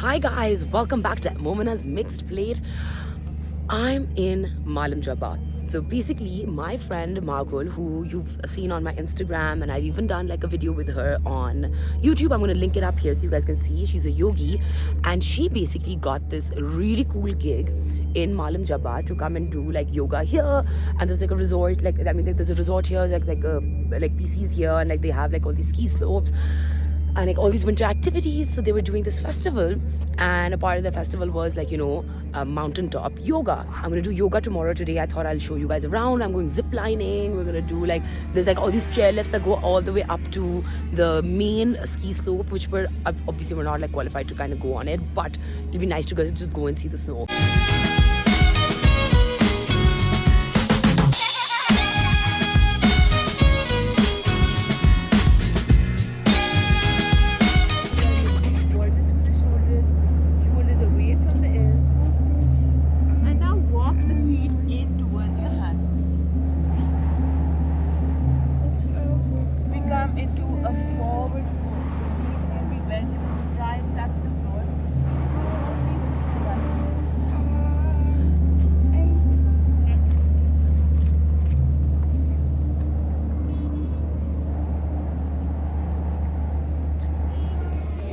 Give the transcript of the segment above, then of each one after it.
Hi guys, welcome back to Momina's Mixed Plate. I'm in Malam Jabba. So basically, my friend Margul, who you've seen on my Instagram, and I've even done like a video with her on YouTube. I'm gonna link it up here so you guys can see. She's a yogi, and she basically got this really cool gig in Malam Jabba to come and do like yoga here. And there's like a resort, there's a resort here, like PCs here, and like they have like all these ski slopes and like all these winter activities. So they were doing this festival, and a part of the festival was like, mountaintop yoga. I'm gonna do yoga tomorrow. Today I thought I'll show you guys around. I'm going zip lining. We're gonna do like, there's like all these chairlifts that go all the way up to the main ski slope, which we're obviously we're not like qualified to kind of go on it, but it'll be nice to just go and see the snow.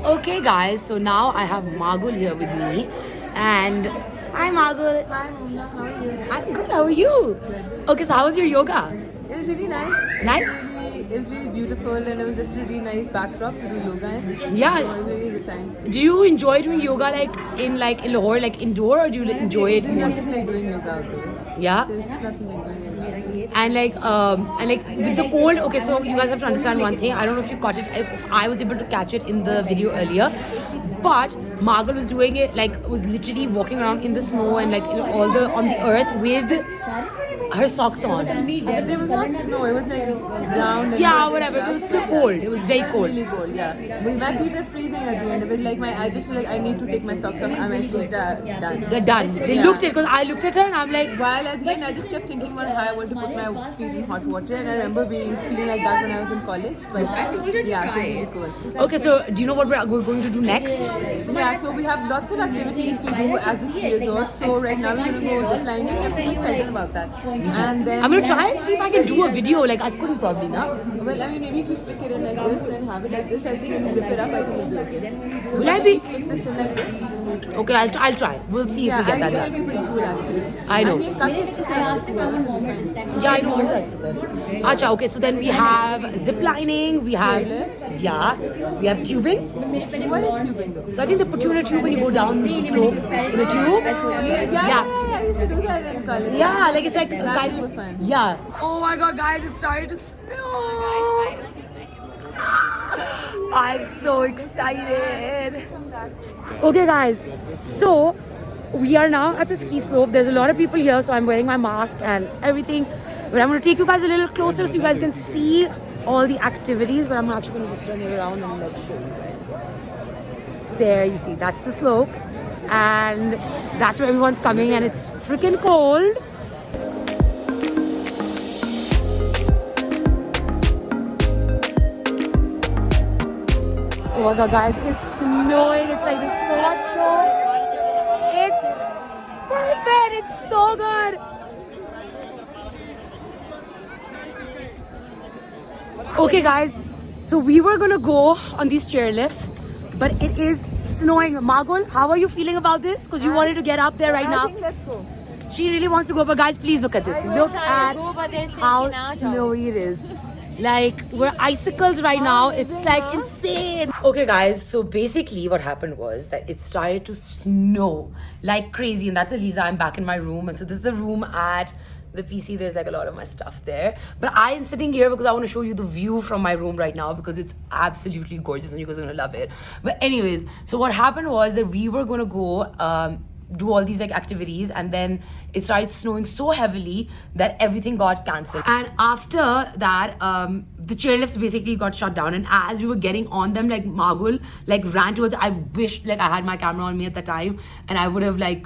Okay guys, so now I have Margul here with me, and hi Margul. Hi Mona, how are you? I'm good, how are you? Good. Okay, so how was your yoga? It was really nice. Nice? It was really beautiful, and it was just a really nice backdrop to do yoga in. Yeah. So it was really a good time. Do you enjoy doing yoga in Lahore, like indoor, or do you enjoy it There's more? nothing like doing yoga outdoors. Yeah? There's nothing like doing yoga. And like with the cold, okay, so you guys have to understand one thing. I don't know if you caught it, if I was able to catch it in the video earlier, but Margul was doing it, like was literally walking around in the snow and like on the earth with her socks on. But there was not snow, it was like down. Yeah, whatever. It was still cold. It was very It was cold. really cold, yeah. My feet were freezing at the end of it. Like I just feel like I need to take my socks off. I'm actually done. They're done. They Yeah. looked at, because I looked at her and I'm like, While at the end, I just kept thinking about how I want to put my feet in hot water, and I remember feeling like that when I was in college. But yeah, so really cool. okay, so do you know what we're going to do next? Yeah, so we have lots of activities to do at the ski resort. So right now we're going to go zip lining. I'm pretty excited about that. And then I'm going to try and see if I can do a video. Like, I couldn't probably, now. well, I mean, maybe if we stick it in like this and have it like this, I think if we zip it up, I think it'll be okay. Will I If be? we stick this in like this? Okay, I'll try. We'll see if Yeah, we get I that think it'll done. be pretty cool actually. I know. And we have काफी अच्छी class to do. Yeah, I know. Acha, okay, so then we have zip lining, we have, we have tubing. What is tubing though? So I think they put you in a tube when you go down the slope in a tube. Yeah, I used to do that in college. Yeah, like it's like That's kind super of fun. yeah. Oh my god, guys, it started to snow. I'm so excited. Okay, guys, so we are now at the ski slope. There's a lot of people here, so I'm wearing my mask and everything. But I'm going to take you guys a little closer so you guys can see all the activities. But I'm actually going to just turn it around and like show you guys. There, you see, that's the slope, and that's where everyone's coming, and it's freaking cold. Oh my god, guys, it's snowing. It's like the soft snow. It's perfect. It's so good. Okay, guys, so we were gonna go on these chairlifts, but it is snowing. Margul, how are you feeling about this? Because you wanted to get up there right now. I think let's go. She really wants to go, but guys, please look at this. Look at how snowy it is. Like, we're icicles right now. It's like insane. Okay, guys, so basically what happened was that it started to snow like crazy. And that's Eliza. I'm back in my room. And so this is the room at the PC. There's like a lot of my stuff there. But I am sitting here because I want to show you the view from my room right now, because it's absolutely gorgeous and you guys are going to love it. But anyways, so what happened was that we were going to go do all these like activities, and then it started snowing so heavily that everything got cancelled. And after that, the chairlifts basically got shut down, and as we were getting on them, like Margul like ran towards. I wished like I had my camera on me at the time, and I would have like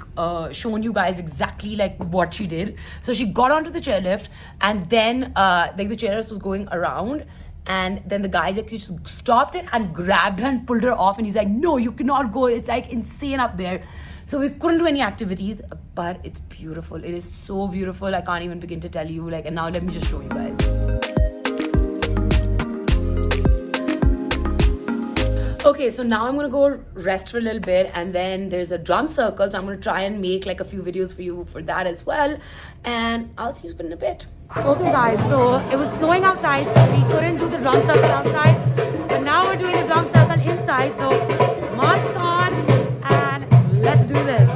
shown you guys exactly like what she did. So she got onto the chairlift, and then like the chairlift was going around, And then the guy like just stopped it and grabbed her and pulled her off, and he's like, no, you cannot go, it's like insane up there. So we couldn't do any activities, but it's beautiful. It is so beautiful, I can't even begin to tell you. Like, and now let me just show you guys. Okay, so now I'm gonna go rest for a little bit, and then there's a drum circle, so I'm gonna try and make like a few videos for you for that as well, and I'll see you in a bit. Okay guys, so it was snowing outside, so we couldn't do the drum circle outside, but now we're doing the drum circle inside, so masks on and let's do this.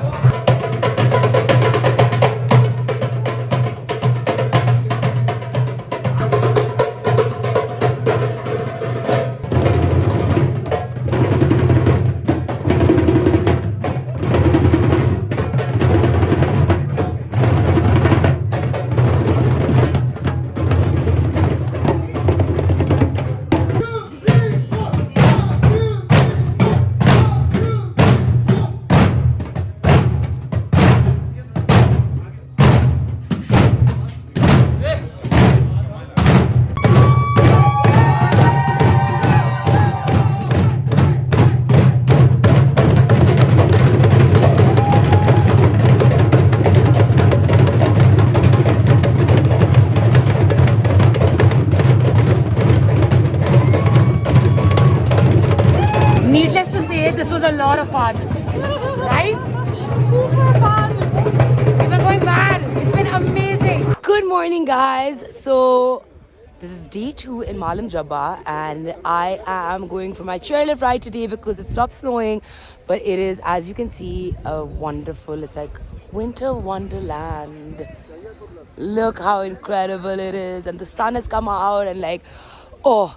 Needless to say, this was a lot of fun, right? Super fun. We've been going mad. It's been amazing. Good morning, guys. So this is day 2 in Malam Jabba, and I am going for my chairlift ride today because it stopped snowing. But it is, as you can see, a wonderful. It's like winter wonderland. Look how incredible it is, and the sun has come out, and like, oh.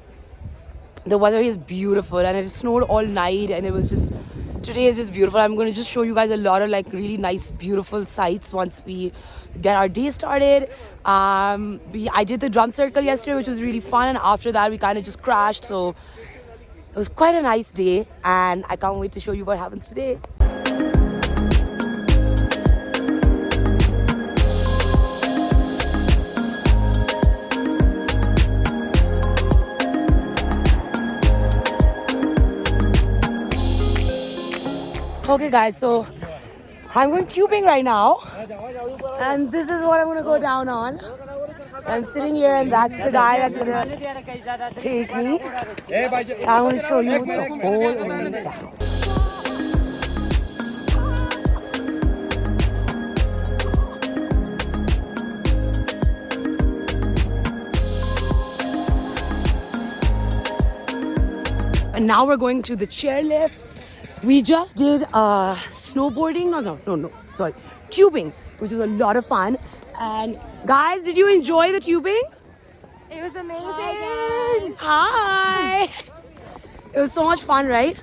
The weather is beautiful, and it snowed all night, and it was just, today is just beautiful. I'm going to just show you guys a lot of like really nice beautiful sights once we get our day started. I did the drum circle yesterday, which was really fun, and after that we kind of just crashed, so it was quite a nice day, and I can't wait to show you what happens today. Okay guys, so I'm going tubing right now, and this is what I'm going to go down on. I'm sitting here, and that's the guy that's going to take me. I'm going to show you the whole way down. And now we're going to the chairlift. We just did snowboarding, sorry, tubing, which was a lot of fun. And guys, did you enjoy the tubing? It was amazing. Hi. It was so much fun, right?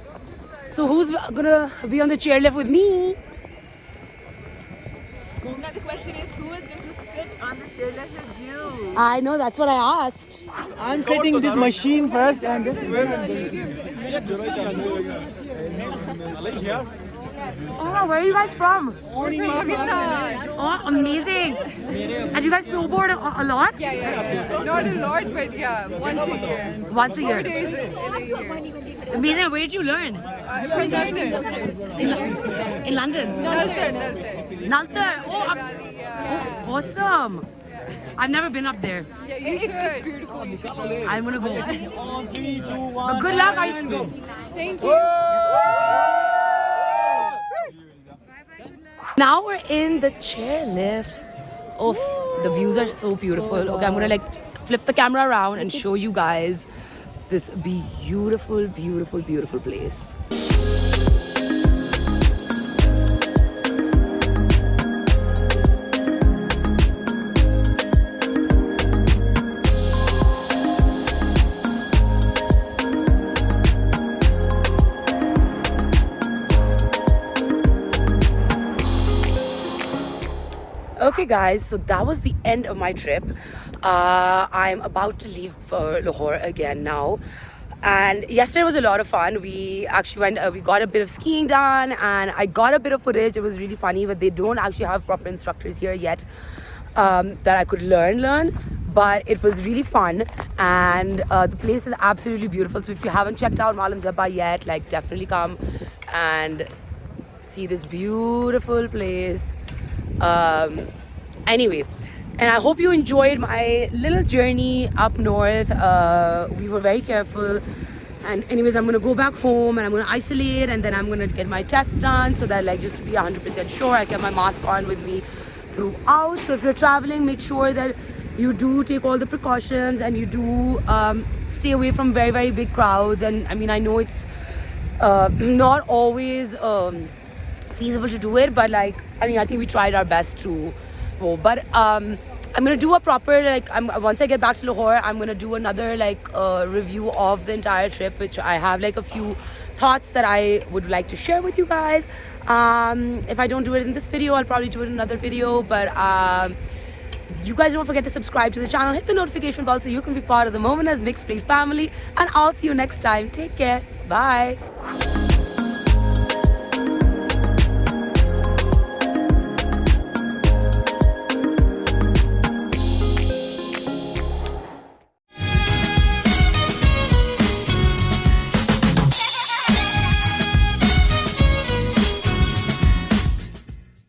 So who's gonna be on the chairlift with me? Now the question is, who is going to sit on the chairlift with you? I know, that's what I asked. I'm setting this machine first, and this Oh, where are you guys from? Pakistan. Oh, amazing. And you guys snowboard a lot? Yeah. Not a lot, but yeah, once a year. Once a 4 year. days in a year. Amazing. Where did you learn? From London. In London? Naltar. Naltar. Oh, awesome. I've never been up there. Yeah, it's beautiful. I'm gonna go. 3, 2, 1. But good luck, I can go. Thank you. Now we're in the chairlift. Oh, the views are so beautiful. Okay, I'm gonna like flip the camera around and show you guys this beautiful, beautiful, beautiful place. Okay guys, so that was the end of my trip. I'm about to leave for Lahore again now. And yesterday was a lot of fun. We actually we got a bit of skiing done, and I got a bit of footage. It was really funny, but they don't actually have proper instructors here yet that I could learn. but it was really fun, and the place is absolutely beautiful. So if you haven't checked out Malam Jabba yet, like definitely come and see this beautiful place. Anyway, and I hope you enjoyed my little journey up north. We were very careful. And anyways, I'm gonna go back home and I'm gonna isolate, and then I'm gonna get my test done, so that like just to be 100% sure. I kept my mask on with me throughout. So if you're traveling, make sure that you do take all the precautions, and you do stay away from very, very big crowds. And I mean, I know it's not always feasible to do it, but like, I mean, I think we tried our best to go. But I'm gonna do a proper once I get back to Lahore, I'm gonna do another review of the entire trip, which I have like a few thoughts that I would like to share with you guys. If I don't do it in this video, I'll probably do it in another video. But you guys don't forget to subscribe to the channel, hit the notification bell so you can be part of the Momina's Mixed Plate family, and I'll see you next time. Take care. Bye.